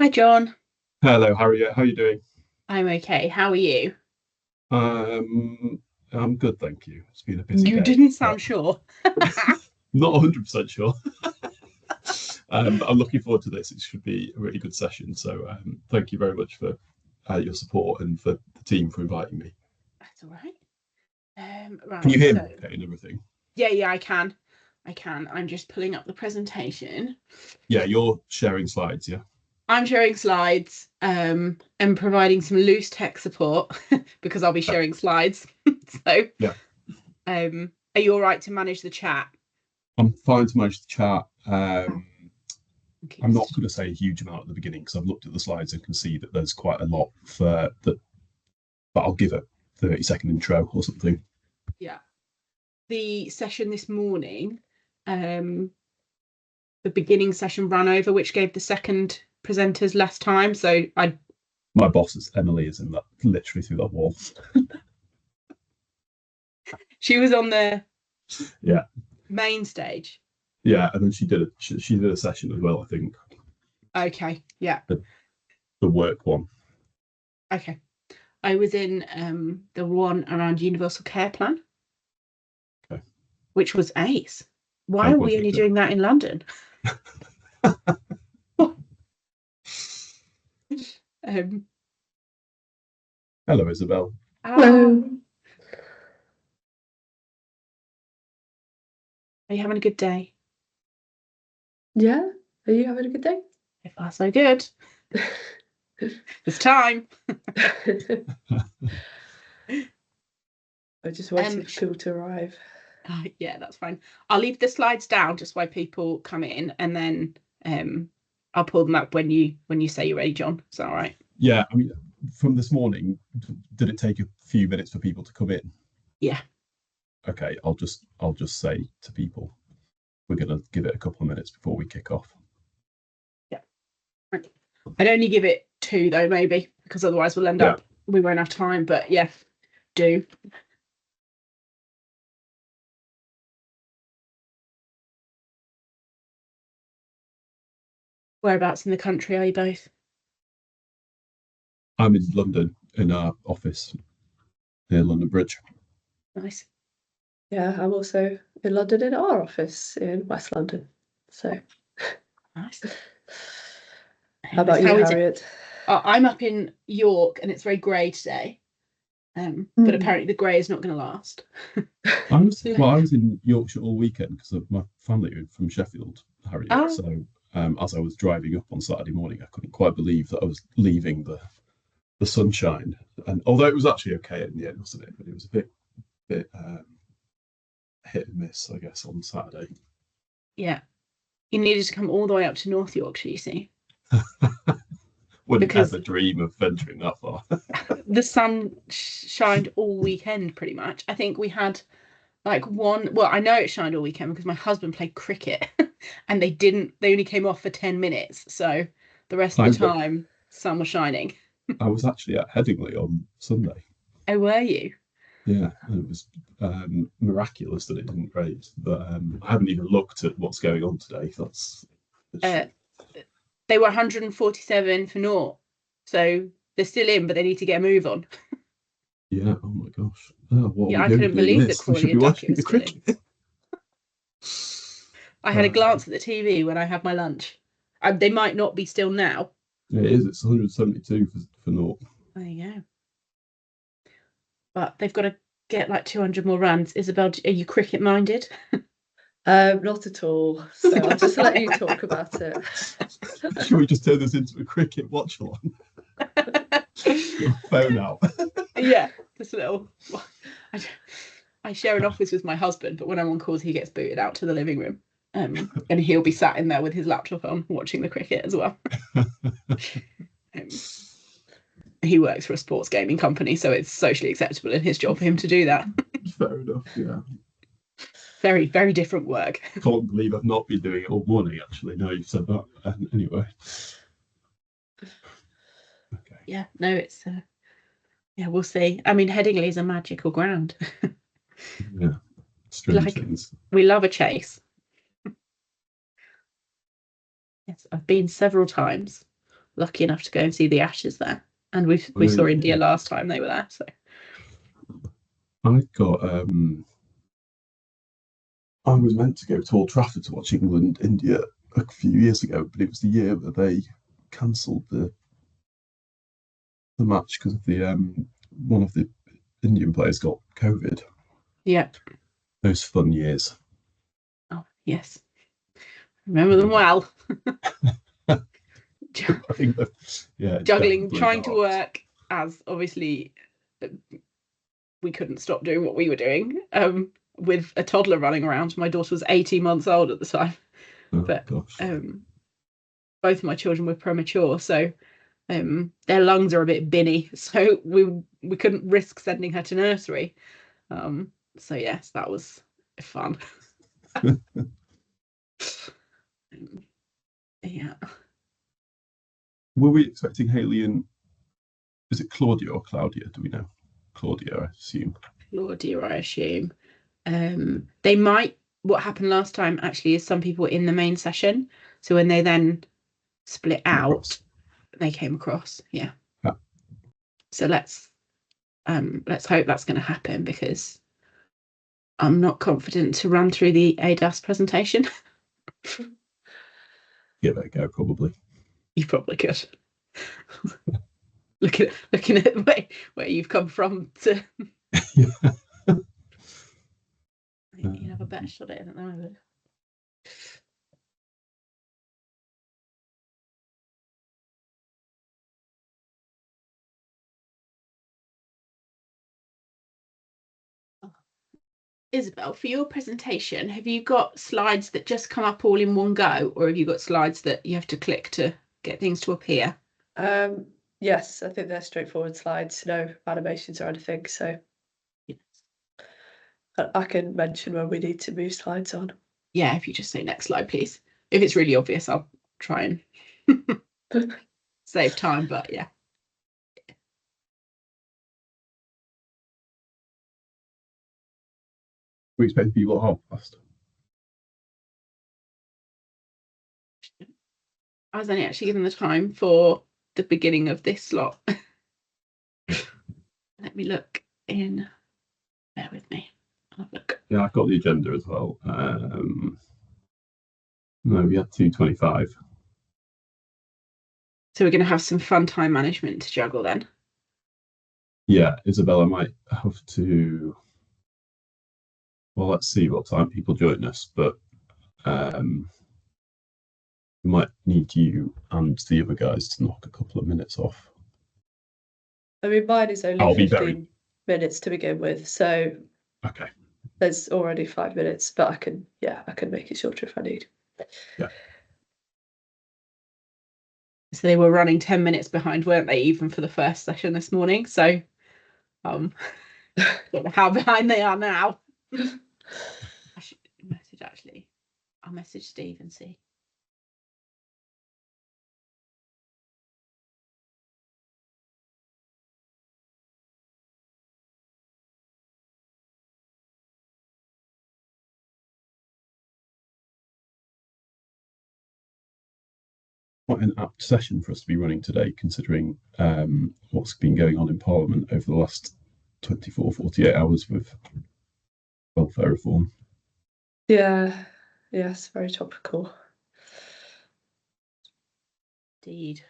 Hi, John. Hello, Harriet. How are you doing? I'm okay. How are you? Um, I'm good, thank you. It's been a busy You day, didn't but sound sure. not 100% sure. But I'm looking forward to this. It should be a really good session. So, thank you very much for your support and for the team for inviting me. That's all right. Can Right. you hear So, me okay and everything? yeah, I can. I can. I'm just pulling up the presentation. Yeah, you're sharing slides, yeah? I'm sharing slides, and providing some loose tech support because I'll be Yeah. sharing slides. So, Yeah. are you all right to manage the chat? I'm fine to manage the chat. Okay, I'm not going to say a huge amount at the beginning because I've looked at the slides and can see that there's quite a lot for that, but I'll give a 30-second intro or something. Yeah. The session this morning, the beginning session ran over, which gave the second presenters less time. So My boss is Emily is in that literally through that wall. she was on the Yeah, main stage. yeah, and then she did a session as well. I think Okay, yeah, the the work one. okay. I was in the one around Universal Care Plan, Okay. which was ace. Why Oh, are was we it only good? doing that in London? um, Hello, Isobel. Hello. Are you having a good day? Yeah, are you having a good day? If far so good. It's time. I just waited for people to arrive. Yeah, that's fine. I'll leave the slides down just while people come in, and then I'll pull them up when you say you're ready, John. Is that all right? Yeah, I mean, from this morning, did it take a few minutes for people to come in? Yeah. Okay, I'll just say to people, we're gonna give it a couple of minutes before we kick off. Yeah. I'd only give it two though, maybe, because otherwise Yeah. we won't have time. But yeah, do. Whereabouts in the country are you both? I'm in London in our office near London Bridge. Nice. Yeah, I'm also in London in our office in West London. So Nice. how about you, How is it? Harriet? I'm up in York and it's very grey today. But apparently the grey is not going to last. I was in Yorkshire all weekend because of my family are from Sheffield, Harriet. Oh. So as I was driving up on Saturday morning, I couldn't quite believe that I was leaving the sunshine. And although it was actually okay in the end, wasn't it? But it was a bit hit and miss, I guess, on Saturday. Yeah. You needed to come all the way up to North Yorkshire, you see. Wouldn't Because ever dream of venturing that far. the sun shined all weekend pretty much. I think we had like well, I know it shined all weekend because my husband played cricket and they only came off for 10 minutes. So the rest of I the time, sun was shining. I was actually at Headingley on Sunday. Oh, were you? Yeah, and it was miraculous that it didn't rain. But I haven't even looked at what's going on today. Uh, they were 147 for naught. So they're still in, but they need to get a move on. Yeah, oh my gosh. Oh, what Yeah, are I we doing couldn't doing believe that this? We should Claudia be Duckett watching was the still in. cricket. I had a glance at the TV when I had my lunch. They might not be still now. It is, it's 172 for naught. There you go. But they've got to get like 200 more runs. Isobel, are you cricket minded? Not at all. So I'll just let you talk about it. Should we just turn this into a cricket watch along? Your phone out. Yeah, just a little. I share an office with my husband, but when I'm on calls, he gets booted out to the living room. And he'll be sat in there with his laptop on watching the cricket as well. He works for a sports gaming company, so it's socially acceptable in his job for him to do that. Fair enough, yeah. Very, very different work. Can't believe I've not been doing it all morning, actually. No, you've said that. Anyway. Okay. Yeah, no, it's yeah, we'll see. I mean, Headingley is a magical ground. Yeah. Strange things. We love a chase. Yes, I've been several times lucky enough to go and see the Ashes there, and we saw India last time they were there. So I got I was meant to go to Old Trafford to watch England India a few years ago, but it was the year that they cancelled the match because of the one of the Indian players got COVID. yeah. Those fun years. Oh yes, remember them well. I think that, yeah, Juggling, trying to work, as obviously we couldn't stop doing what we were doing, with a toddler running around. My daughter was 18 months old at the time, but gosh. both of my children were premature, so their lungs are a bit binny, so we couldn't risk sending her to nursery. So yes, that was fun. Yeah. Were we expecting Hayley and is it Claudia or Claudia? Do we know? Claudia, I assume. Claudia, I assume. They might. What happened last time actually is some people were in the main session, so when they then split out, they came across. Yeah. So let's hope that's going to happen, because I'm not confident to run through the ADASS presentation. Give it a go, probably. You probably could. looking at where you've come from to. Yeah. You have a better shot at it than I would. Isobel, for your presentation, have you got slides that just come up all in one go, or have you got slides that you have to click to get things to appear? Yes, I think they're straightforward slides, no animations or anything. So yes. I can mention when we need to move slides on. Yeah, if you just say next slide, please. If it's really obvious, I'll try and save time, but yeah. We expect people at half past. I was only actually given the time for the beginning of this slot. Let me look in. Bear with me. I'll have a look. Yeah, I've got the agenda as well. No, we had 2:25. So we're going to have some fun time management to juggle then. Yeah, Isabella might have to. Well, let's see what time people join us, but we might need you and the other guys to knock a couple of minutes off. I mean, mine is only I'll be 15 minutes to begin with, so okay. There's already 5 minutes, but I can make it shorter if I need. Yeah. So they were running 10 minutes behind, weren't they, even for the first session this morning? So don't know how behind they are now. I should message actually. I'll message Steve and see. Quite an apt session for us to be running today, considering what's been going on in Parliament over the last 24, 48 hours with welfare reform. Yeah, yes, very topical. Indeed.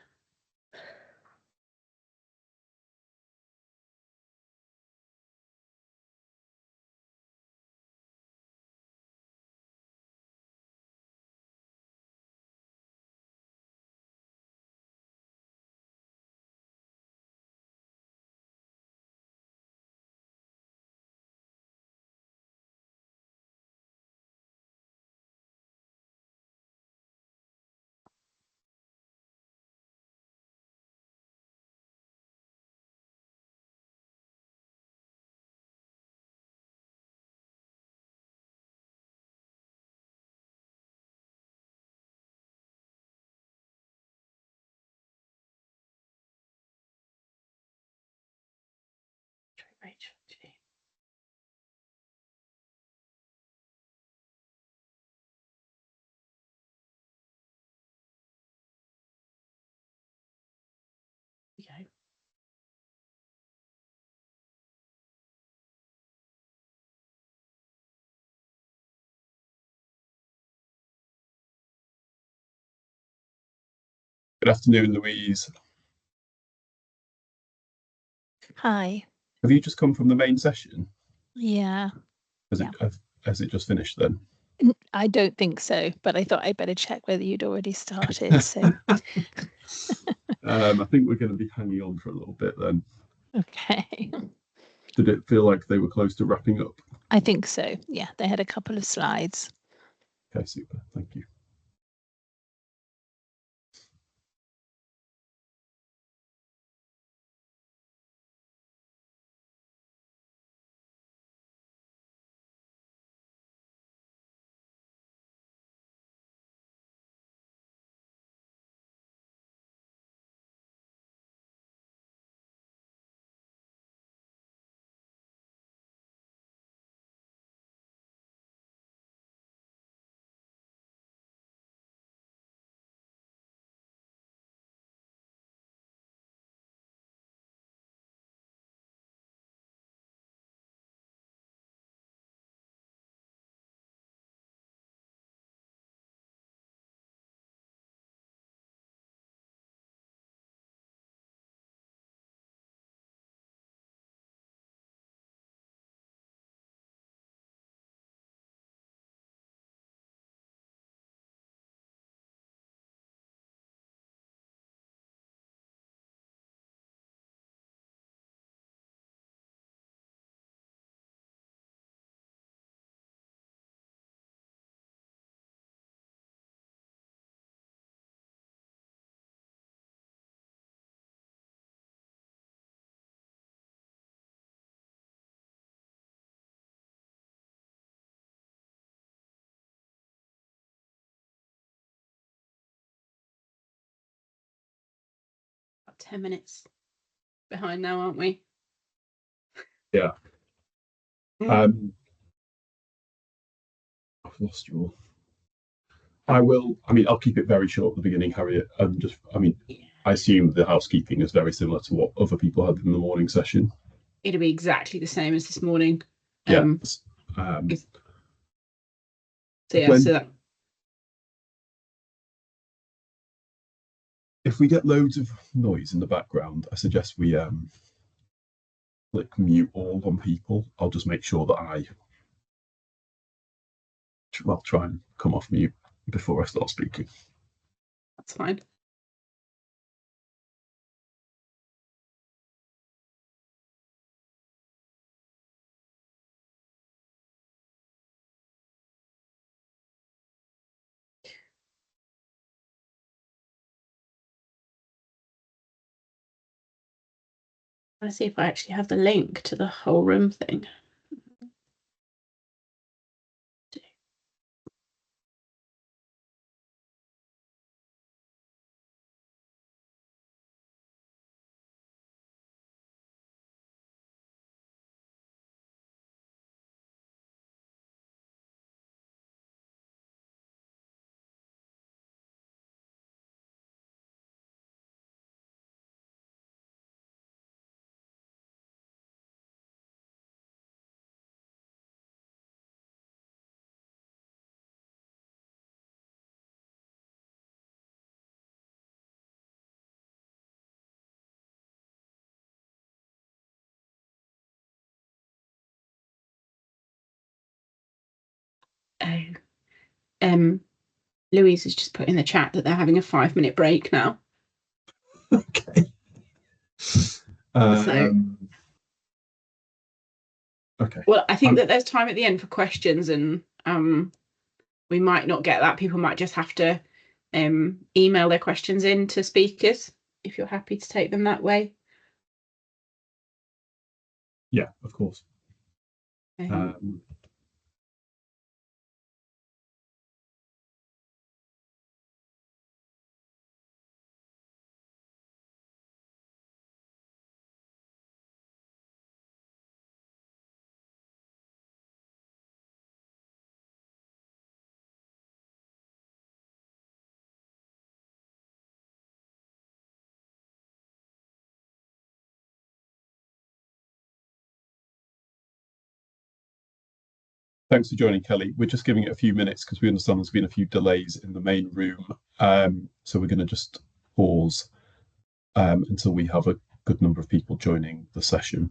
Rachel. Good afternoon, Louise. Hi. Have you just come from the main session? Yeah, Has it just finished then? I don't think so, but I thought I'd better check whether you'd already started. So, I think we're going to be hanging on for a little bit then. okay. Did it feel like they were close to wrapping up? I think so. Yeah, they had a couple of slides. Okay, super. Thank you. About 10 minutes behind now, aren't we? Yeah. Mm. I've lost you all. I'll keep it very short at the beginning, Harriet. I assume the housekeeping is very similar to what other people had in the morning session. It'll be exactly the same as this morning. Yeah. So yeah, when- so that If we get loads of noise in the background, I suggest we click mute all on people. I'll just make sure that I try and come off mute before I start speaking. that's fine. Let's see if I actually have the link to the whole room thing. Oh, Louise has just put in the chat that they're having a 5-minute break now. Okay. Okay. Well, I think that there's time at the end for questions, and we might not get that. People might just have to email their questions in to speakers if you're happy to take them that way. Yeah, of course. Thanks for joining, Kelly. We're just giving it a few minutes because we understand there's been a few delays in the main room. So we're going to just pause until we have a good number of people joining the session.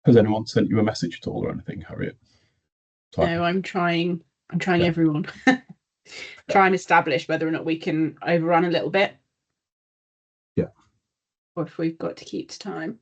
Has anyone sent you a message at all or anything, Harriet? No, I'm trying Yeah. everyone. Try and establish whether or not we can overrun a little bit. Yeah. Or if we've got to keep to time.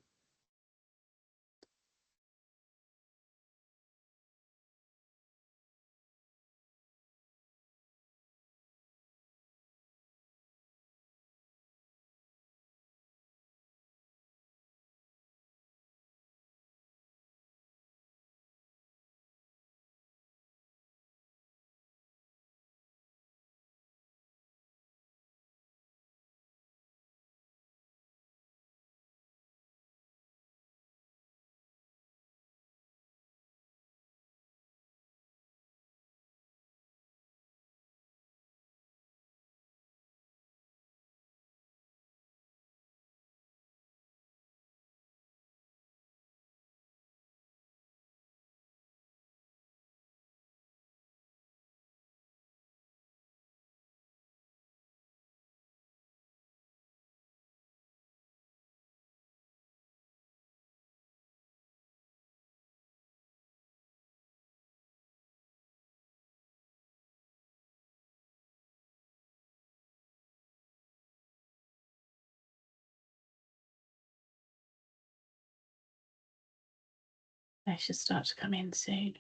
They should start to come in soon.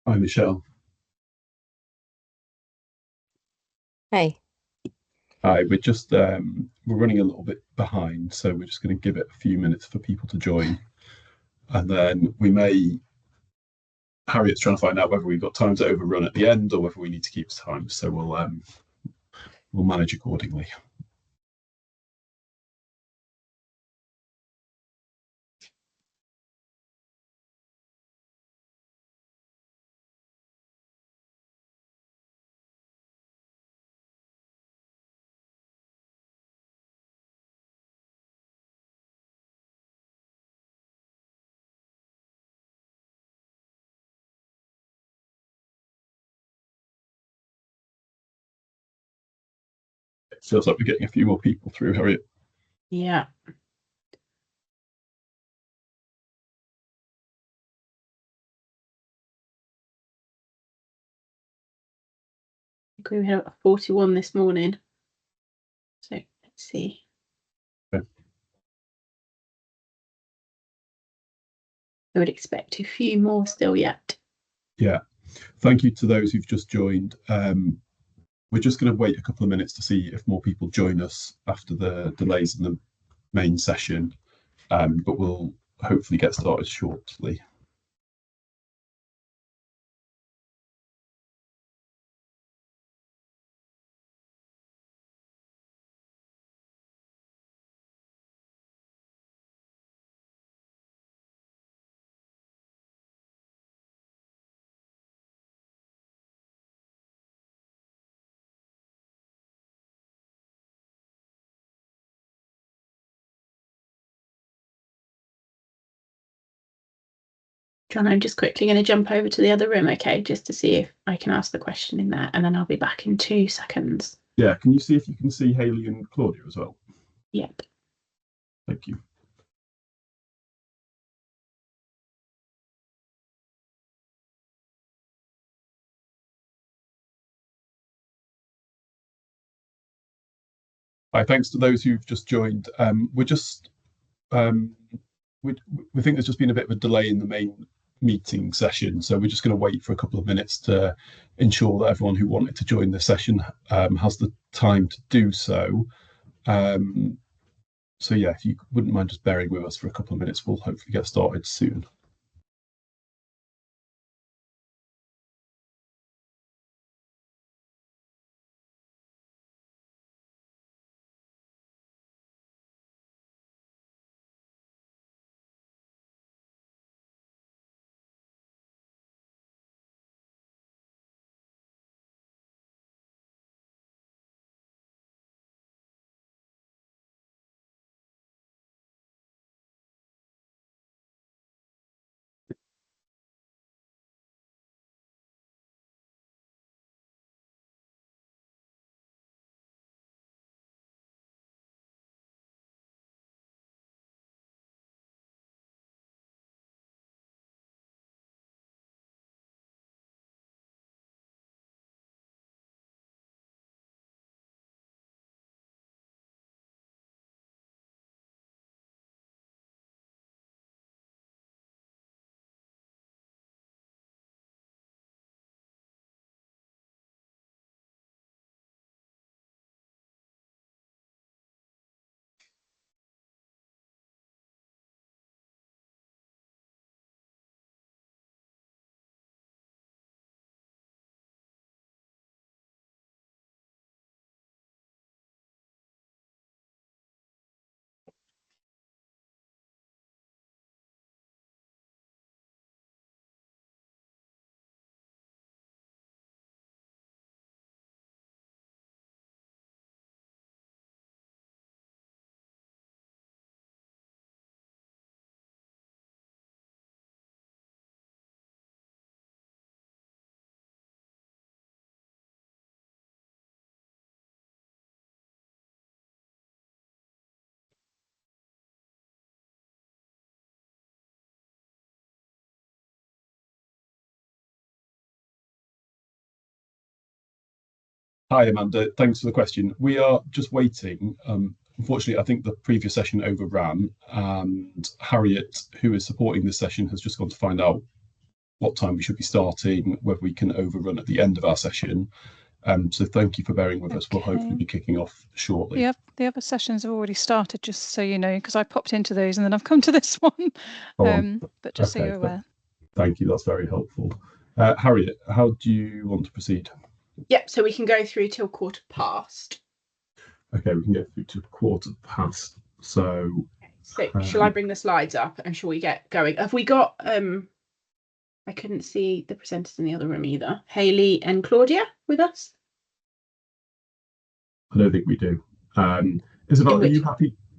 Hi, Michelle. Hey. Hi, we're just we're running a little bit behind, so we're just going to give it a few minutes for people to join, and then we may. Harriet's trying to find out whether we've got time to overrun at the end or whether we need to keep time, so we'll manage accordingly. It feels like we're getting a few more people through, Harriet. Yeah. I think we had 41 this morning. So let's see. Okay. I would expect a few more still yet. Yeah. Thank you to those who've just joined. We're just going to wait a couple of minutes to see if more people join us after the delays in the main session, but we'll hopefully get started shortly. John, I'm just quickly going to jump over to the other room, okay, just to see if I can ask the question in there, and then I'll be back in 2 seconds. Yeah, can you see if you can see Hayley and Claudia as well? Yep. Thank you. Hi, thanks to those who've just joined. We think there's just been a bit of a delay in the main meeting session, so we're just going to wait for a couple of minutes to ensure that everyone who wanted to join the session has the time to do so. So yeah, if you wouldn't mind just bearing with us for a couple of minutes, we'll hopefully get started soon. Hi, Amanda. Thanks for the question. We are just waiting. Unfortunately, I think the previous session overran, and Harriet, who is supporting this session, has just gone to find out what time we should be starting, whether we can overrun at the end of our session. So thank you for bearing with us. We'll hopefully be kicking off shortly. The other sessions have already started, just so you know, because I popped into those and then I've come to this one. But just so you're aware. Thank you. That's very helpful. Harriet, how do you want to proceed? Yep, so we can go through till 1:15. Okay, we can go through to 1:15. So shall I bring the slides up and shall we get going? Have we got I couldn't see the presenters in the other room either. Hayley and Claudia with us? I don't think we do. Isobel, are you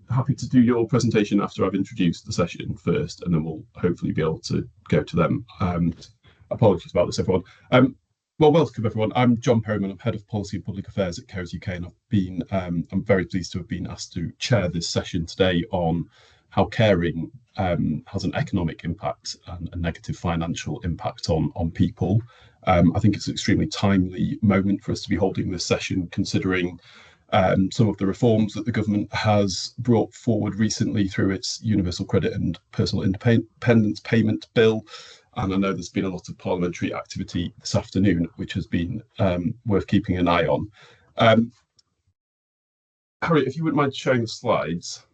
happy to do your presentation after I've introduced the session first, and then we'll hopefully be able to go to them. Apologies about this, everyone. Well, welcome everyone. I'm John Perryman. I'm Head of Policy and Public Affairs at CARES UK, and I'm very pleased to have been asked to chair this session today on how caring has an economic impact and a negative financial impact on people. I think it's an extremely timely moment for us to be holding this session, considering some of the reforms that the government has brought forward recently through its Universal Credit and Personal Independence Payment Bill. And I know there's been a lot of parliamentary activity this afternoon, which has been worth keeping an eye on. Harriet, if you wouldn't mind showing the slides.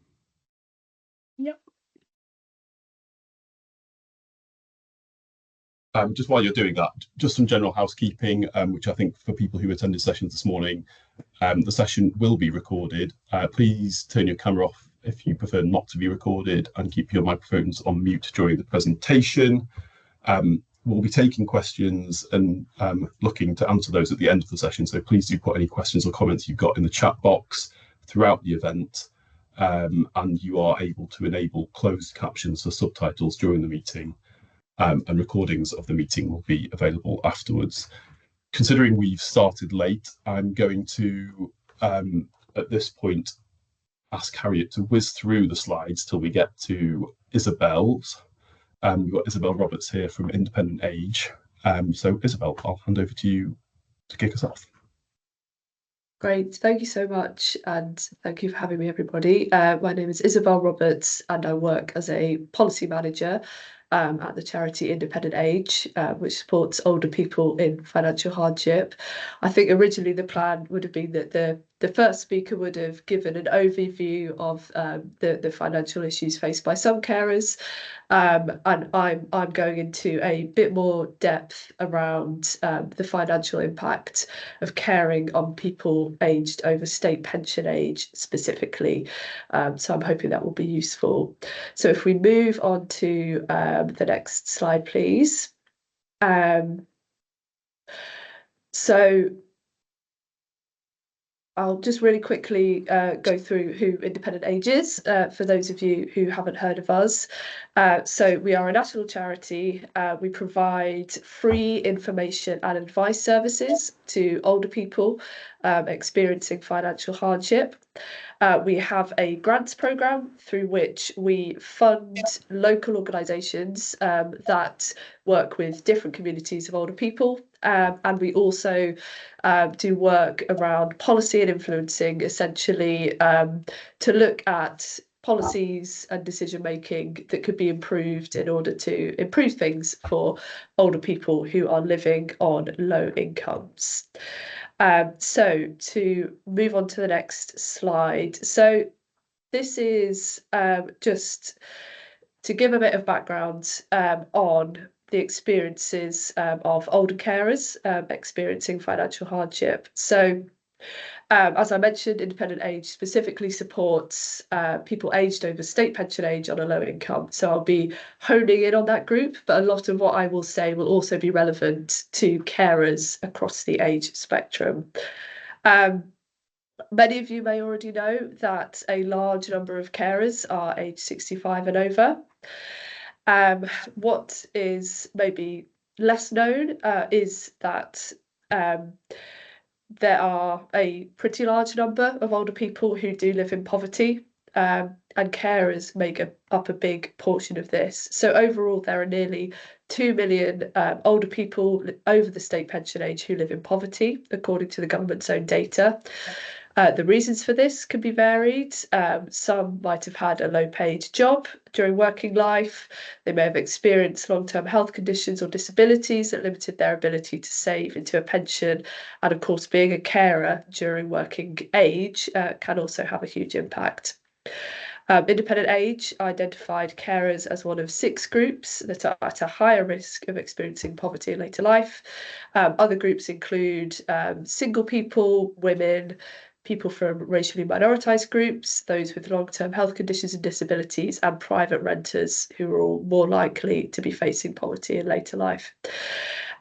Yep. Just while you're doing that, just some general housekeeping, which I think for people who attended sessions this morning, the session will be recorded. Please turn your camera off if you prefer not to be recorded, and keep your microphones on mute during the presentation. We'll be taking questions and looking to answer those at the end of the session. So please do put any questions or comments you've got in the chat box throughout the event. And you are able to enable closed captions for subtitles during the meeting. and recordings of the meeting will be available afterwards. Considering we've started late, I'm going to, at this point, ask Harriet to whiz through the slides till we get to Isobel's. We've got Isobel Roberts here from Independent Age. So Isobel, I'll hand over to you to kick us off. Great, thank you so much, and thank you for having me, everybody. My name is Isobel Roberts, and I work as a policy manager at the charity Independent Age, which supports older people in financial hardship. I think originally the plan would have been that the first speaker would have given an overview of the financial issues faced by some carers, and I'm going into a bit more depth around the financial impact of caring on people aged over state pension age specifically. So I'm hoping that will be useful. So if we move on to the next slide, please. So I'll just really quickly go through who Independent Age is for those of you who haven't heard of us. So we are a national charity. We provide free information and advice services to older people experiencing financial hardship. We have a grants programme through which we fund local organisations that work with different communities of older people. And we also do work around policy and influencing, essentially to look at policies and decision making that could be improved in order to improve things for older people who are living on low incomes. So to move on to the next slide. So this is just to give a bit of background on the experiences of older carers experiencing financial hardship. So as I mentioned, Independent Age specifically supports people aged over state pension age on a low income. So I'll be honing in on that group, but a lot of what I will say will also be relevant to carers across the age spectrum. Many of you may already know that a large number of carers are aged 65 and over. What is maybe less known is that there are a pretty large number of older people who do live in poverty, and carers make up a big portion of this. So overall, there are nearly 2 million older people over the state pension age who live in poverty, according to the government's own data. The reasons for this can be varied. Some might have had a low-paid job during working life. They may have experienced long-term health conditions or disabilities that limited their ability to save into a pension. And of course, being a carer during working age can also have a huge impact. Independent Age identified carers as one of 6 groups that are at a higher risk of experiencing poverty in later life. Other groups include single people, women, people from racially minoritized groups, those with long-term health conditions and disabilities, and private renters who are all more likely to be facing poverty in later life.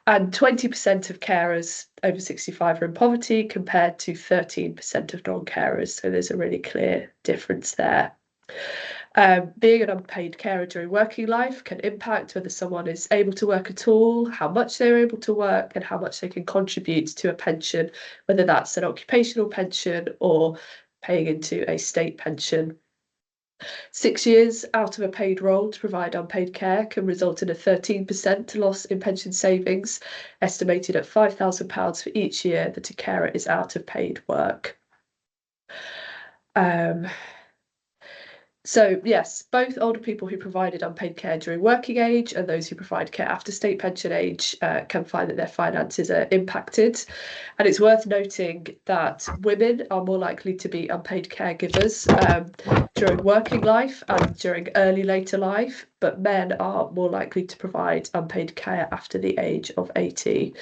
And 20% of carers over 65 are in poverty compared to 13% of non-carers. So there's a really clear difference there. Being an unpaid carer during working life can impact whether someone is able to work at all, how much they're able to work, and how much they can contribute to a pension, whether that's an occupational pension or paying into a state pension. 6 years out of a paid role to provide unpaid care can result in a 13% loss in pension savings, estimated at £5,000 for each year that a carer is out of paid work. So yes, both older people who provided unpaid care during working age and those who provide care after state pension age can find that their finances are impacted. And it's worth noting that women are more likely to be unpaid caregivers during working life and during early later life, but men are more likely to provide unpaid care after the age of 80.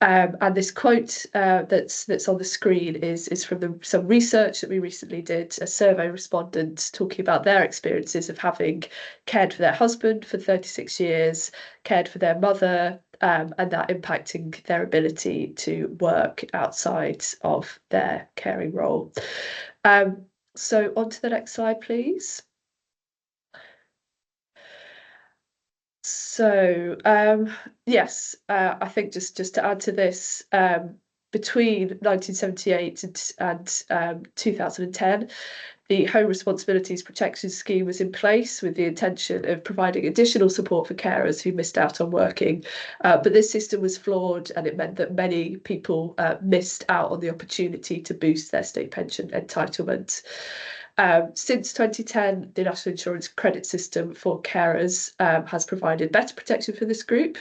And this quote that's on the screen is from some research that we recently did, a survey respondents talking about their experiences of having cared for their husband for 36 years, cared for their mother, and that impacting their ability to work outside of their caring role. So on to the next slide, please. So yes, I think just to add to this, between 1978 and 2010, the Home Responsibilities Protection Scheme was in place with the intention of providing additional support for carers who missed out on working. But this system was flawed, and it meant that many people missed out on the opportunity to boost their state pension entitlement. Since 2010, the National Insurance Credit System for carers has provided better protection for this group.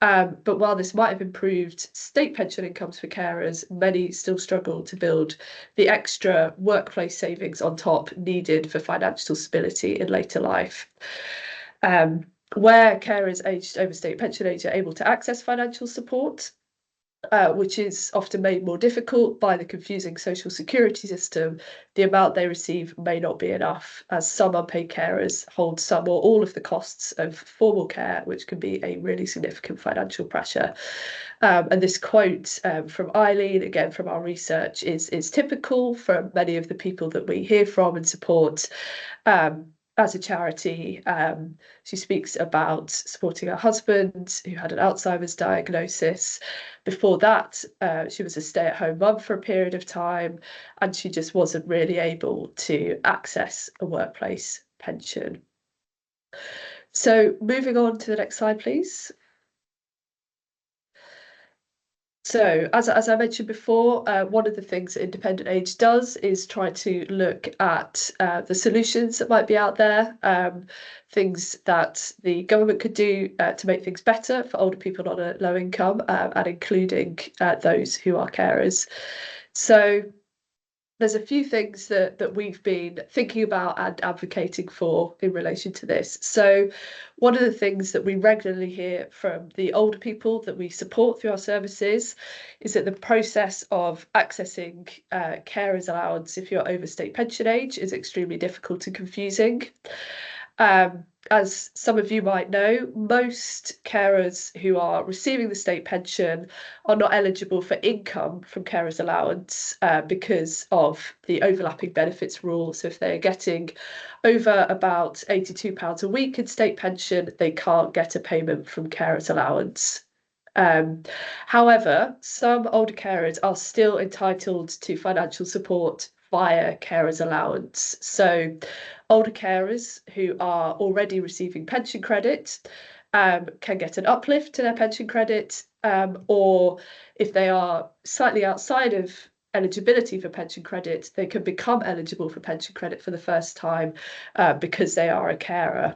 But while this might have improved state pension incomes for carers, many still struggle to build the extra workplace savings on top needed for financial stability in later life. Where carers aged over state pension age are able to access financial support, which is often made more difficult by the confusing social security system, the amount they receive may not be enough, as some unpaid carers hold some or all of the costs of formal care, which can be a really significant financial pressure. And this quote from Eileen, again from our research, is typical for many of the people that we hear from and support. As a charity, she speaks about supporting her husband who had an Alzheimer's diagnosis. Before that, she was a stay-at-home mum for a period of time, and she just wasn't really able to access a workplace pension. So moving on to the next slide, please. So, as I mentioned before, one of the things that Independent Age does is try to look at the solutions that might be out there, things that the government could do to make things better for older people on a low income, and including those who are carers. So, there's a few things that we've been thinking about and advocating for in relation to this. So one of the things that we regularly hear from the older people that we support through our services is that the process of accessing carers allowance if you're over state pension age is extremely difficult and confusing. As some of you might know, most carers who are receiving the state pension are not eligible for income from carers allowance because of the overlapping benefits rule. So if they're getting over about £82 a week in state pension, they can't get a payment from carers allowance. However, some older carers are still entitled to financial support via carers allowance. So older carers who are already receiving pension credit can get an uplift to their pension credit, or if they are slightly outside of eligibility for pension credit, they can become eligible for pension credit for the first time because they are a carer.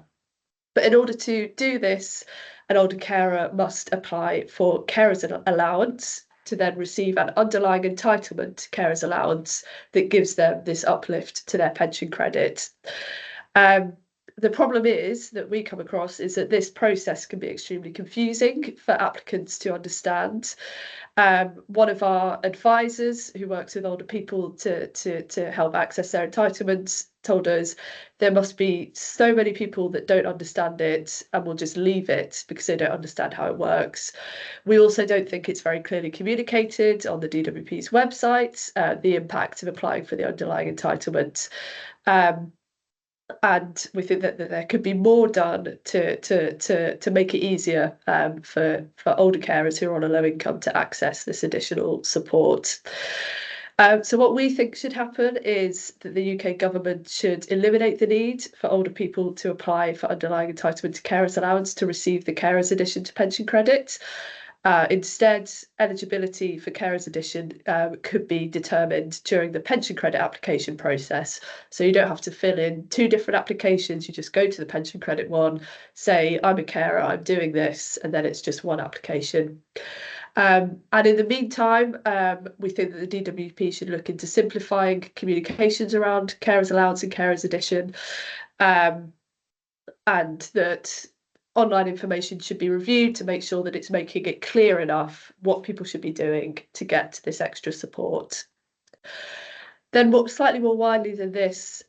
But in order to do this, an older carer must apply for carers allowance to then receive an underlying entitlement to carers allowance that gives them this uplift to their pension credit. The problem is that we come across is that this process can be extremely confusing for applicants to understand. One of our advisors who works with older people to help access their entitlements told us there must be so many people that don't understand it and will just leave it because they don't understand how it works. We also don't think it's very clearly communicated on the DWP's website, the impact of applying for the underlying entitlement. And we think that there could be more done to make it easier for older carers who are on a low income to access this additional support. So what we think should happen is that the UK government should eliminate the need for older people to apply for underlying entitlement to carers allowance to receive the carers addition to pension credit. Instead, eligibility for carers addition could be determined during the pension credit application process. So you don't have to fill in two different applications. You just go to the pension credit one, say, I'm a carer, I'm doing this, and then it's just one application. And in the meantime, we think that the DWP should look into simplifying communications around carers allowance and carers addition, and that online information should be reviewed to make sure that it's making it clear enough what people should be doing to get this extra support. Then slightly more widely than this,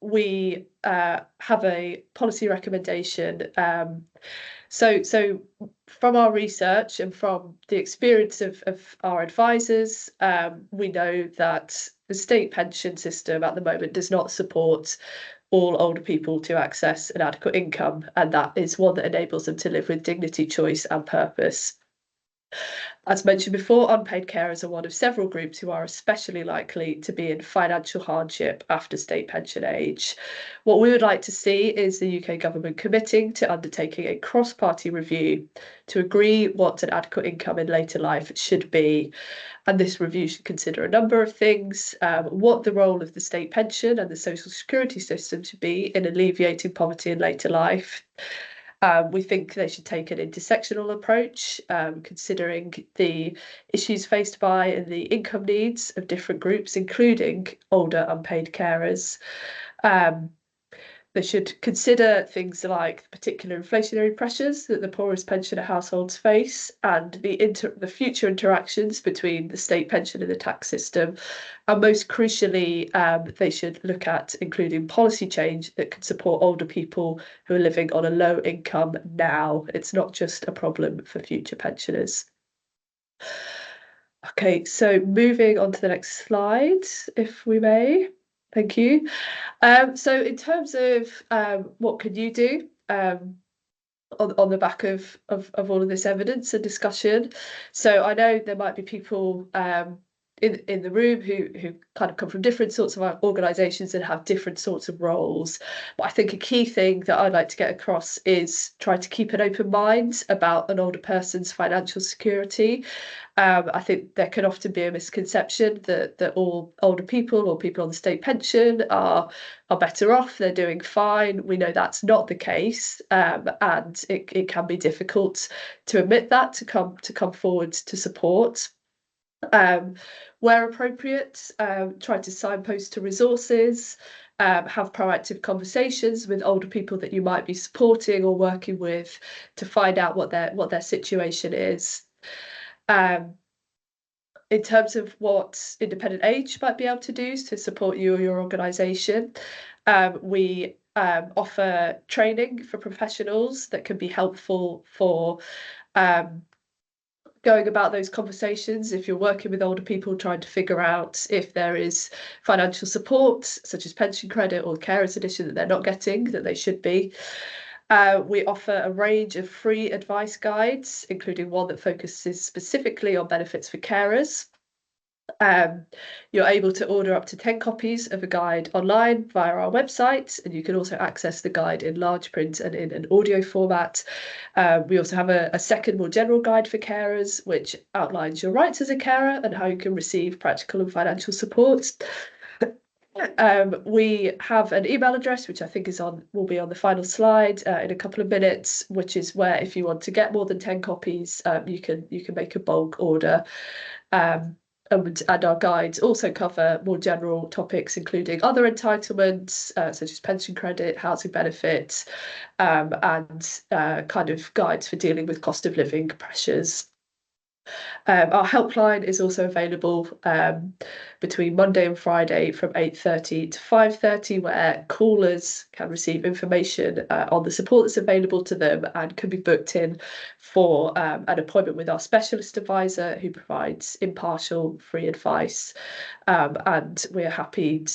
we have a policy recommendation. So from our research and from the experience of our advisors, we know that the state pension system at the moment does not support all older people to access an adequate income, and that is one that enables them to live with dignity, choice and purpose. As mentioned before, unpaid carers are one of several groups who are especially likely to be in financial hardship after state pension age. What we would like to see is the UK government committing to undertaking a cross-party review to agree what an adequate income in later life should be. And this review should consider a number of things, what the role of the state pension and the social security system should be in alleviating poverty in later life. We think they should take an intersectional approach, considering the issues faced by and the income needs of different groups, including older unpaid carers. They should consider things like the particular inflationary pressures that the poorest pensioner households face and the future interactions between the state pension and the tax system. And most crucially, they should look at including policy change that can support older people who are living on a low income now. It's not just a problem for future pensioners. Okay, so moving on to the next slide, if we may. Thank you. So in terms of what can you do on the back of all of this evidence and discussion, so I know there might be people in the room who kind of come from different sorts of organisations and have different sorts of roles. But I think a key thing that I'd like to get across is try to keep an open mind about an older person's financial security. I think there can often be a misconception that all older people or people on the state pension are better off, they're doing fine. We know that's not the case, and it can be difficult to admit that, to come forward to support. Where appropriate, try to signpost to resources, have proactive conversations with older people that you might be supporting or working with to find out what their situation is. In terms of what Independent Age might be able to do to support you or your organisation, we offer training for professionals that can be helpful for going about those conversations if you're working with older people, trying to figure out if there is financial support such as pension credit or carers edition that they're not getting that they should be. We offer a range of free advice guides, including one that focuses specifically on benefits for carers. You're able to order up to 10 copies of a guide online via our website, and you can also access the guide in large print and in an audio format. We also have a second, more general guide for carers, which outlines your rights as a carer and how you can receive practical and financial support. We have an email address, which I think will be on the final slide in a couple of minutes, which is where if you want to get more than 10 copies, you can make a bulk order. And our guides also cover more general topics, including other entitlements, such as pension credit, housing benefits, and kind of guides for dealing with cost of living pressures. Our helpline is also available between Monday and Friday from 8:30 to 5:30, where callers can receive information on the support that's available to them and can be booked in for an appointment with our specialist advisor who provides impartial, free advice. And we're happy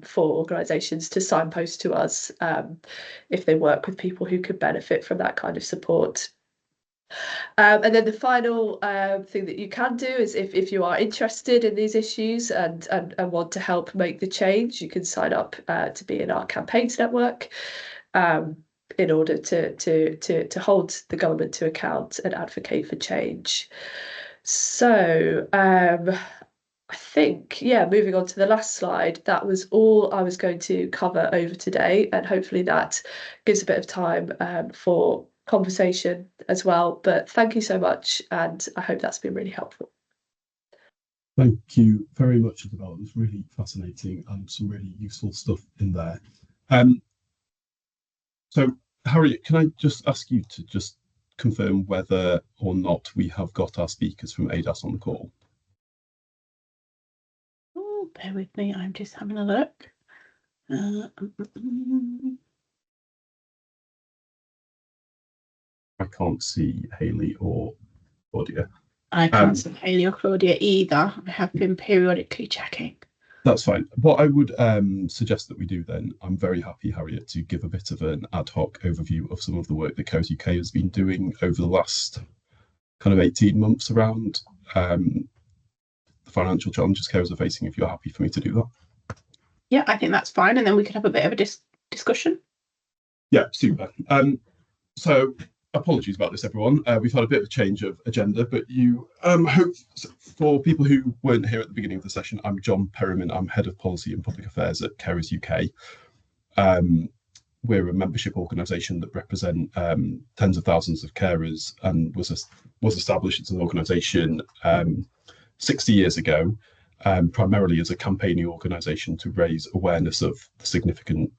for organisations to signpost to us if they work with people who could benefit from that kind of support. And then the final thing that you can do is if you are interested in these issues and want to help make the change, you can sign up to be in our campaigns network in order to hold the government to account and advocate for change. So I think, yeah, moving on to the last slide, that was all I was going to cover over today, and hopefully that gives a bit of time for conversation as well. But thank you so much, and I hope that's been really helpful. Thank you very much, Isobel. It was really fascinating and some really useful stuff in there. So, Harriet, can I just ask you to just confirm whether or not we have got our speakers from ADASS on the call? Oh, bear with me, I'm just having a look. I can't see Hayley or Claudia. I can't see Hayley or Claudia either. I have been periodically checking. That's fine. What I would suggest that we do then, I'm very happy, Harriet, to give a bit of an ad hoc overview of some of the work that CARES UK has been doing over the last kind of 18 months around the financial challenges carers are facing, if you're happy for me to do that. Yeah, I think that's fine. And then we could have a bit of a discussion. Yeah, super. So apologies about this, everyone. We've had a bit of a change of agenda, but you hope for people who weren't here at the beginning of the session, I'm John Perryman. I'm Head of Policy and Public Affairs at Carers UK. We're a membership organisation that represent tens of thousands of carers and was established as an organisation 60 years ago, primarily as a campaigning organisation to raise awareness of the significant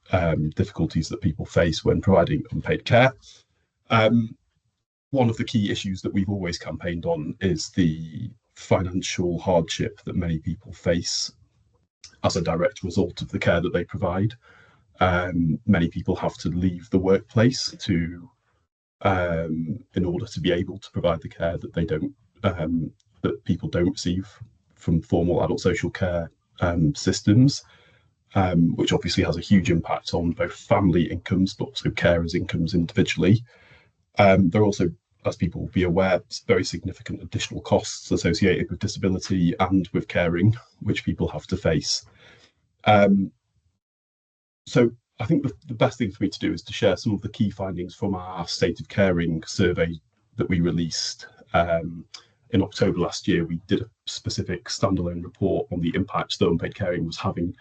difficulties that people face when providing unpaid care. One of the key issues that we've always campaigned on is the financial hardship that many people face as a direct result of the care that they provide. Many people have to leave the workplace to in order to be able to provide the care that they don't that people don't receive from formal adult social care systems, which obviously has a huge impact on both family incomes but also carers' incomes individually. There are also, as people will be aware, very significant additional costs associated with disability and with caring, which people have to face. So I think the best thing for me to do is to share some of the key findings from our State of Caring survey that we released in October last year. We did a specific standalone report on the impact that unpaid caring was having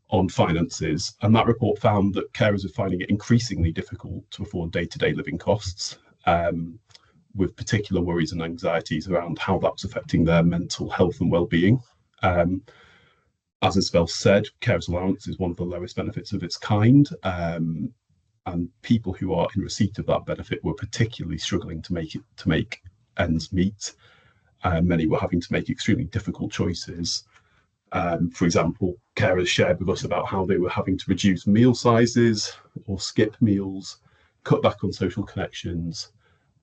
on finances, and that report found that carers are finding it increasingly difficult to afford day-to-day living costs, with particular worries and anxieties around how that's affecting their mental health and well-being. As Isobel said, carers allowance is one of the lowest benefits of its kind, and people who are in receipt of that benefit were particularly struggling to make ends meet. Many were having to make extremely difficult choices. For example, carers shared with us about how they were having to reduce meal sizes or skip meals, cut back on social connections,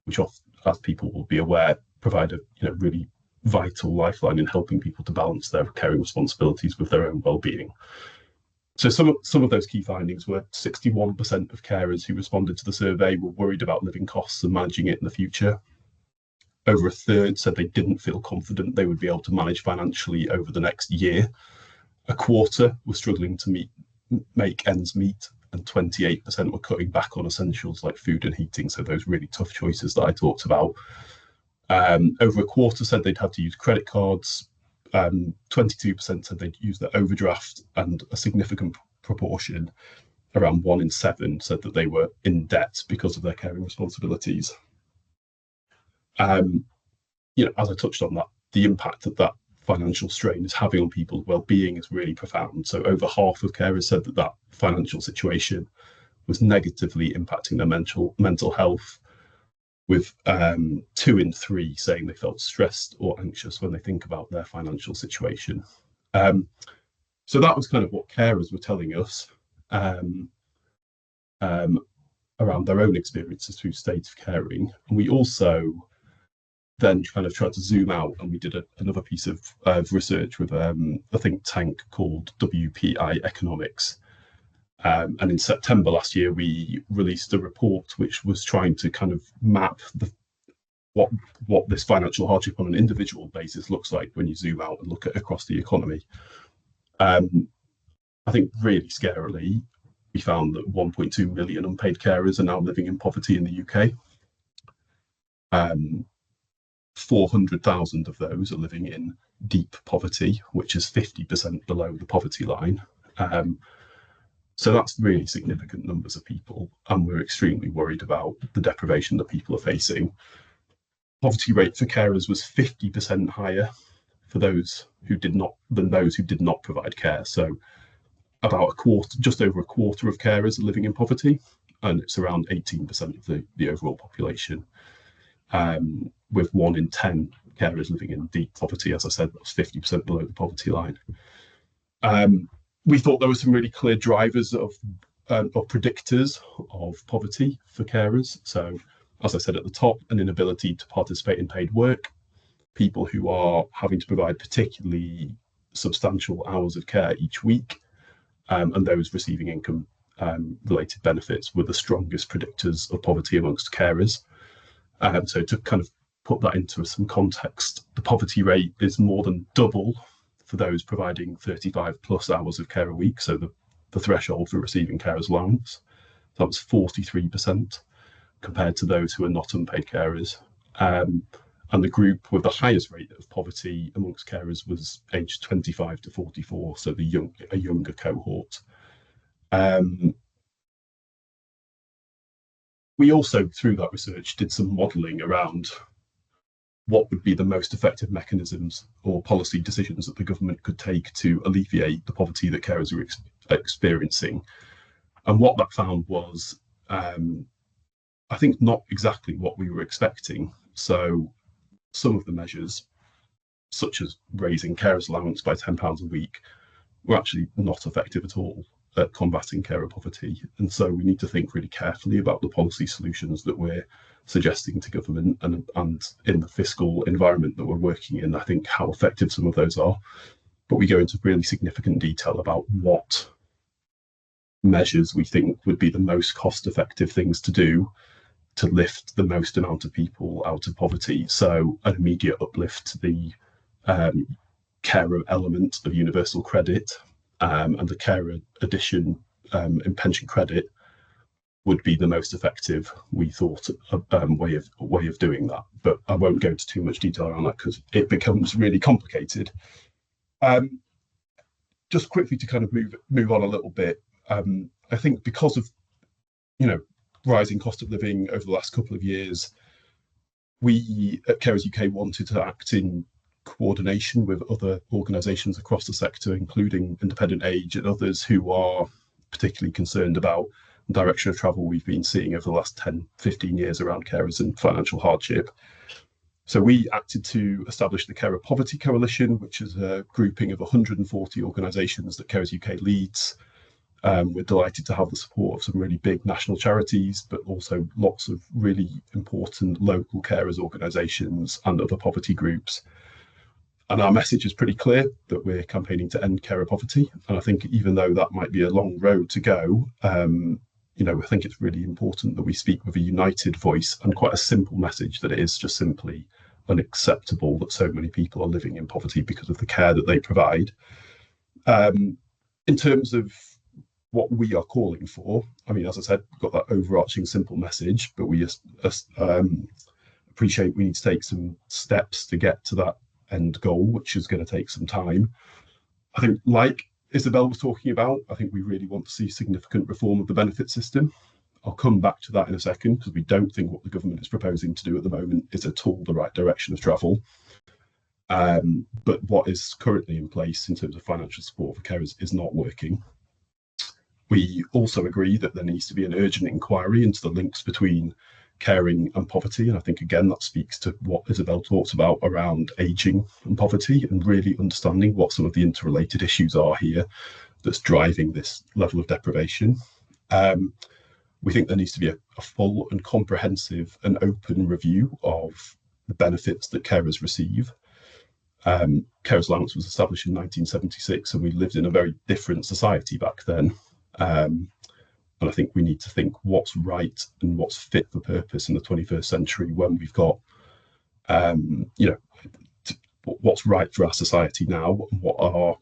which, as people will be aware, provide a really vital lifeline in helping people to balance their caring responsibilities with their own well-being. So some of those key findings were 61% of carers who responded to the survey were worried about living costs and managing it in the future. Over a third said they didn't feel confident they would be able to manage financially over the next year. A quarter were struggling to make ends meet, and 28% were cutting back on essentials like food and heating, so those really tough choices that I talked about. Over a quarter said they'd have to use credit cards, 22% said they'd use their overdraft, and a significant proportion, around 1 in 7, said that they were in debt because of their caring responsibilities. As I touched on, that the impact that financial strain is having on people's well-being is really profound. So over half of carers said that financial situation was negatively impacting their mental health, with 2 in 3 saying they felt stressed or anxious when they think about their financial situation. So that was kind of what carers were telling us around their own experiences through State of Caring. And we also then kind of tried to zoom out, and we did another piece of research with a think tank called WPI Economics. And in September last year, we released a report which was trying to kind of map what this financial hardship on an individual basis looks like when you zoom out and look at across the economy. I think really scarily, we found that 1.2 million unpaid carers are now living in poverty in the UK. 400,000 of those are living in deep poverty, which is 50% below the poverty line. So that's really significant numbers of people, and we're extremely worried about the deprivation that people are facing. Poverty rate for carers was 50% higher for those who did not provide care. So about just over a quarter of carers are living in poverty, and it's around 18% of the overall population. With 1 in 10 carers living in deep poverty, as I said, that's 50% below the poverty line. We thought there were some really clear drivers of predictors of poverty for carers. So, as I said at the top, an inability to participate in paid work, people who are having to provide particularly substantial hours of care each week, and those receiving income related benefits were the strongest predictors of poverty amongst carers. So to kind of put that into some context, the poverty rate is more than double for those providing 35 plus hours of care a week, so the threshold for receiving carers allowance. That was 43% compared to those who are not unpaid carers. And the group with the highest rate of poverty amongst carers was aged 25 to 44, so a younger cohort. We also, through that research, did some modelling around what would be the most effective mechanisms or policy decisions that the government could take to alleviate the poverty that carers are experiencing. And what that found was, I think, not exactly what we were expecting. So some of the measures, such as raising carers allowance by £10 a week, were actually not effective at all at combating carer poverty. And so we need to think really carefully about the policy solutions that we're suggesting to government, and in the fiscal environment that we're working in, I think how effective some of those are. But we go into really significant detail about what measures we think would be the most cost-effective things to do to lift the most amount of people out of poverty. So an immediate uplift to the carer element of universal credit, and the carer addition in pension credit would be the most effective, we thought, way of doing that. But I won't go into too much detail around that because it becomes really complicated. Just quickly to kind of move on a little bit, I think because of rising cost of living over the last couple of years, we at Carers UK wanted to act in coordination with other organisations across the sector, including Independent Age and others who are particularly concerned about the direction of travel we've been seeing over the last 10, 15 years around carers and financial hardship. So we acted to establish the Carer Poverty Coalition, which is a grouping of 140 organisations that Carers UK leads. We're delighted to have the support of some really big national charities, but also lots of really important local carers organisations and other poverty groups. And our message is pretty clear that we're campaigning to end carer poverty. And I think even though that might be a long road to go, I think it's really important that we speak with a united voice and quite a simple message that it is just simply unacceptable that so many people are living in poverty because of the care that they provide. In terms of what we are calling for, I mean, as I said, we've got that overarching simple message, but we appreciate we need to take some steps to get to that end goal, which is going to take some time. I think, like Isobel was talking about, I think we really want to see significant reform of the benefit system. I'll come back to that in a second, because we don't think what the government is proposing to do at the moment is at all the right direction of travel. But what is currently in place in terms of financial support for carers is not working. We also agree that there needs to be an urgent inquiry into the links between caring and poverty. And I think, again, that speaks to what Isobel talks about around ageing and poverty, and really understanding what some of the interrelated issues are here that's driving this level of deprivation. We think there needs to be a full and comprehensive and open review of the benefits that carers receive. Carers allowance was established in 1976, and we lived in a very different society back then. And I think we need to think what's right and what's fit for purpose in the 21st century, when we've got, what's right for our society now, and what are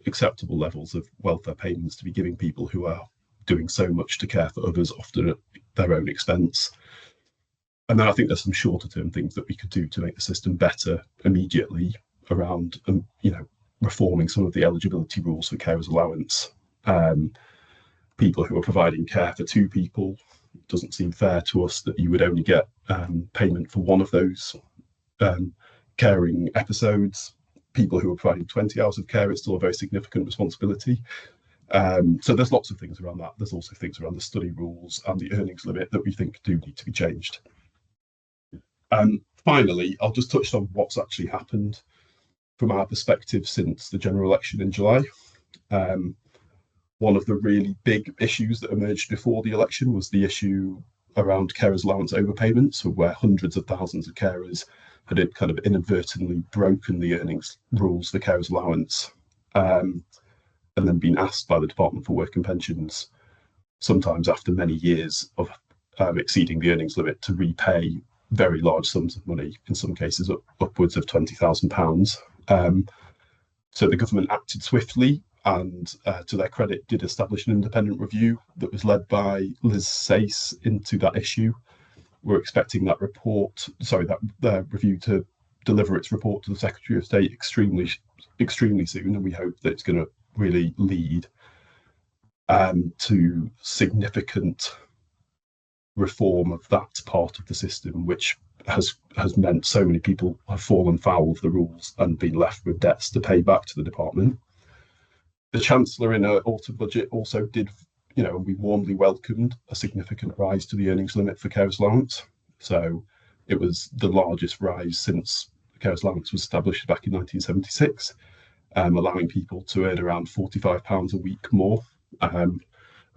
acceptable levels of welfare payments to be giving people who are doing so much to care for others, often at their own expense. And then I think there's some shorter term things that we could do to make the system better immediately around, reforming some of the eligibility rules for carers allowance. People who are providing care for two people, it doesn't seem fair to us that you would only get payment for one of those caring episodes. People who are providing 20 hours of care, it's still a very significant responsibility. So there's lots of things around that. There's also things around the study rules and the earnings limit that we think do need to be changed. Finally, I'll just touch on what's actually happened from our perspective since the general election in July. One of the really big issues that emerged before the election was the issue around carers allowance overpayments, where hundreds of thousands of carers, 60 million carers, were being had kind of inadvertently broken the earnings rules for carers allowance, and then been asked by the Department for Work and Pensions, sometimes after many years of exceeding the earnings limit, to repay very large sums of money, in some cases upwards of £20,000. So the government acted swiftly, and to their credit, did establish an independent review that was led by Liz Sayce into that issue. We're expecting that review to deliver its report to the Secretary of State extremely soon, and we hope that it's going to really lead to significant reform of that part of the system, which has meant so many people have fallen foul of the rules and been left with debts to pay back to the department. The Chancellor in her autumn budget also did, we warmly welcomed a significant rise to the earnings limit for carers allowance. So it was the largest rise since carers allowance was established back in 1976, allowing people to earn around £45 a week more, and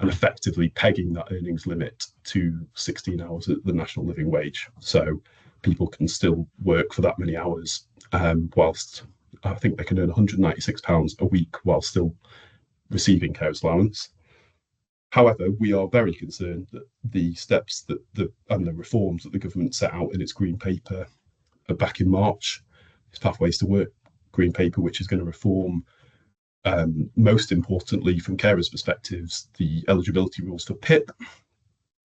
effectively pegging that earnings limit to 16 hours at the national living wage. So people can still work for that many hours, whilst I think they can earn £196 a week while still receiving carers allowance. However, we are very concerned that the steps and the reforms that the government set out in its Green Paper back in March, its Pathways to Work Green Paper, which is going to reform, most importantly from carers' perspectives, the eligibility rules for PIP,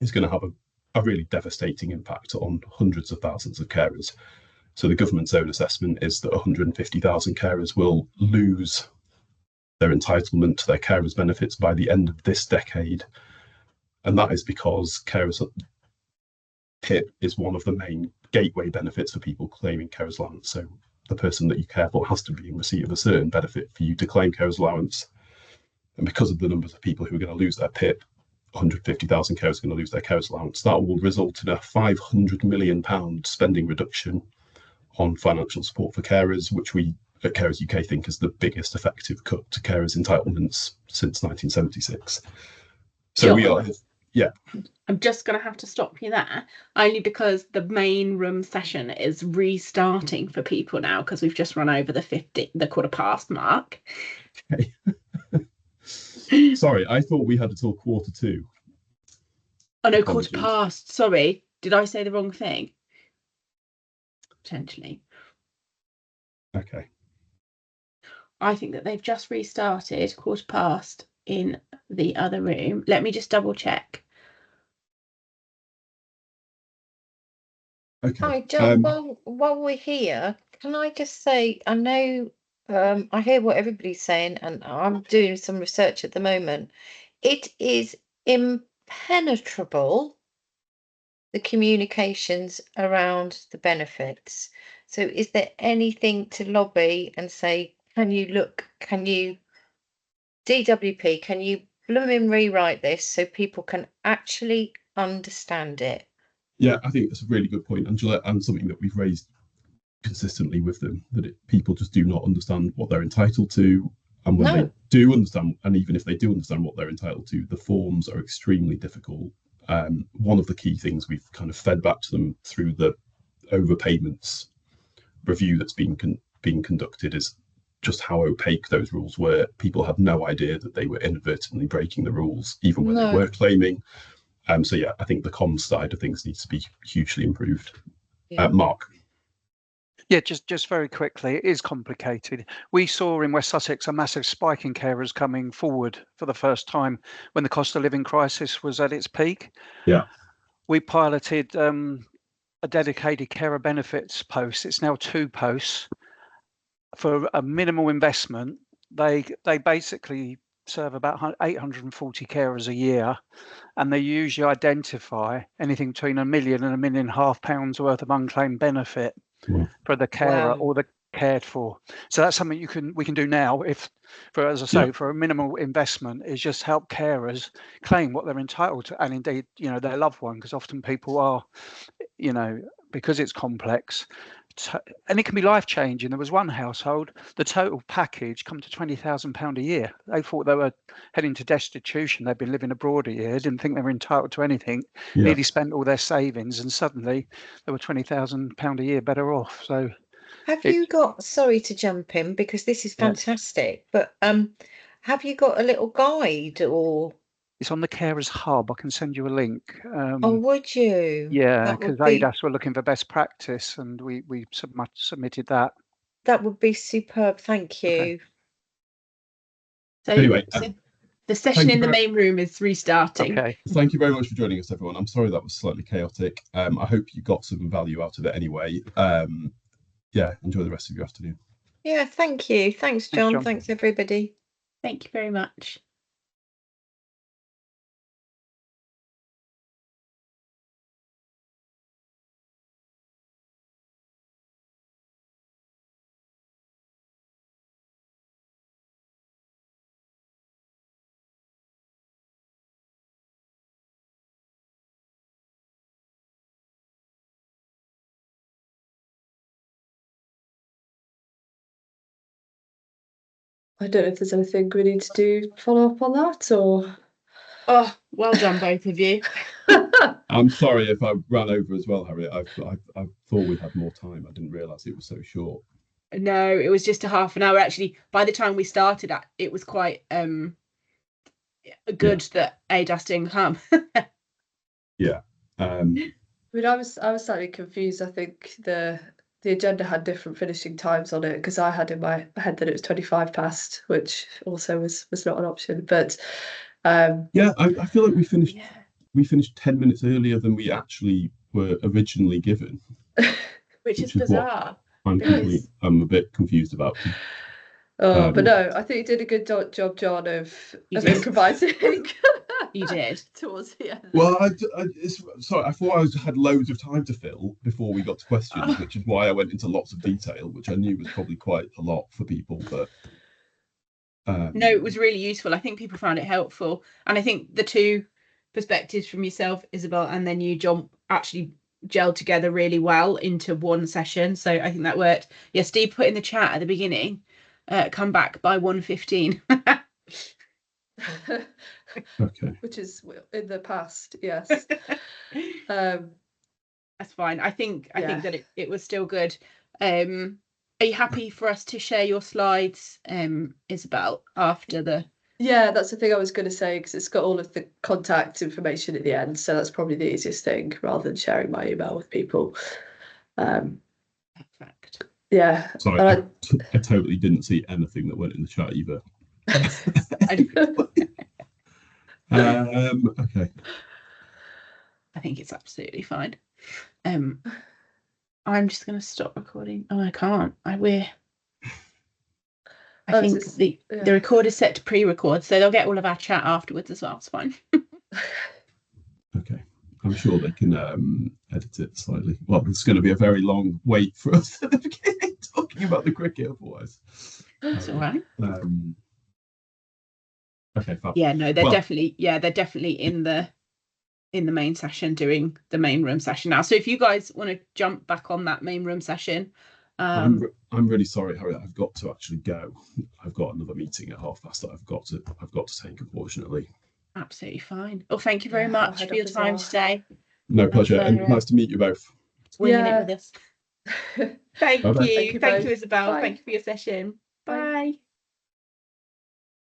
is going to have a really devastating impact on hundreds of thousands of carers. So the government's own assessment is that 150,000 carers will lose their entitlement to their carers' benefits by the end of this decade. And that is because carers PIP is one of the main gateway benefits for people claiming carers allowance. So the person that you care for has to be in receipt of a certain benefit for you to claim carers allowance. And because of the numbers of people who are going to lose their PIP, 150,000 carers are going to lose their carers allowance. That will result in a £500 million spending reduction on financial support for carers, which we at Carers UK think is the biggest effective cut to carers' entitlements since 1976. So John, I'm just going to have to stop you there, only because the main room session is restarting for people now, because we've just run over the quarter-past mark. Okay. Sorry, I thought we had until 1:45. Oh no, Apologies. quarter-past. Sorry, did I say the wrong thing? Potentially. Okay. I think that they've just restarted quarter-past in the other room. Let me just double check. Okay. Hi, John. While we're here, can I just say, I know I hear what everybody's saying, and I'm doing some research at the moment. It is impenetrable, the communications around the benefits. So is there anything to lobby and say, DWP, can you blooming rewrite this so people can actually understand it? Yeah, I think that's a really good point, Angela, and something that we've raised consistently with them, that people just do not understand what they're entitled to. And when they do understand, and even if they do understand what they're entitled to, the forms are extremely difficult. One of the key things we've kind of fed back to them through the overpayments review that's being conducted is just how opaque those rules were. People had no idea that they were inadvertently breaking the rules, even when they were claiming. So yeah, I think the comms side of things needs to be hugely improved. Mark. Yeah, just very quickly, it is complicated. We saw in West Sussex a massive spike in carers coming forward for the first time when the cost of living crisis was at its peak. Yeah. We piloted a dedicated carer benefits post. It's now 2 posts for a minimal investment. They basically serve about 840 carers a year, and they usually identify anything between £1 million and £1.5 million worth of unclaimed benefit for the carer or the cared for. So that's something we can do now, as I say, for a minimal investment, is just help carers claim what they're entitled to, and indeed, their loved one, because often people are, because it's complex, and it can be life changing. There was one household, the total package come to £20,000 a year. They thought they were heading to destitution. They'd been living abroad a year, didn't think they were entitled to anything, nearly spent all their savings, and suddenly they were £20,000 a year better off. So have you got, sorry to jump in because this is fantastic, but have you got a little guide or? It's on the Carers Hub. I can send you a link. Oh, would you? Yeah, That because would be, ADASS were looking for best practice, and we submitted that. that would be superb. Thank you. Okay. So, Anyway, so the session in the main room is restarting. Okay. Thank you very much for joining us, everyone. I'm sorry that was slightly chaotic. I hope you got some value out of it anyway. Yeah, enjoy the rest of your afternoon. Yeah, thank you. Thanks, John. Thanks, everybody. Thank you very much. I don't know if there's anything we need to do follow up on that or. Oh, well done, both of you. I'm sorry if I ran over as well, Harriet. I thought we had more time. I didn't realise it was so short. No, it was just a half an hour. Actually, by the time we started, it was quite good that ADASS didn't come. Yeah. I mean, I was slightly confused. I think the agenda had different finishing times on it because I had in my head that it was 25 past, which also was not an option. But yeah, I feel like we finished 10 minutes earlier than we actually were originally given, which is bizarre. I'm a bit confused about. But no, I think you did a good job, John, of improvising. You did towards the end. Well, sorry, I thought I had loads of time to fill before we got to questions, which is why I went into lots of detail, which I knew was probably quite a lot for people. But no, it was really useful. I think people found it helpful, and I think the two perspectives from yourself, Isobel, and then you, John, actually gelled together really well into one session. So I think that worked. Yeah, Steve put in the chat at the beginning, come back by 1:15. Okay. Which is in the past, yes. That's fine. I think that it was still good. Are you happy for us to share your slides, Isobel, after the? Yeah, that's the thing I was going to say, because it's got all of the contact information at the end, so that's probably the easiest thing rather than sharing my email with people. Perfect. Yeah. Sorry, I totally didn't see anything that went in the chat either. Okay. I think it's absolutely fine. I'm just going to stop recording. Oh, I can't. I think the record is set to pre-record, so they'll get all of our chat afterwards as well. It's fine. Okay. I'm sure they can edit it slightly. Well, it's going to be a very long wait for us at the beginning talking about the cricket otherwise. That's all right. Okay, fine. Yeah, no, they're definitely in the main session doing the main room session now. So if you guys want to jump back on that main room session, I'm really sorry, Harriet. I've got to actually go. I've got another meeting at past that I've got to take, unfortunately. Absolutely fine. Well, thank you very much for your time today. No, pleasure. And nice to meet you both. Winging it with us. Thank Bye-bye. you. Thank you, Isobel. Bye. Thank you for your session.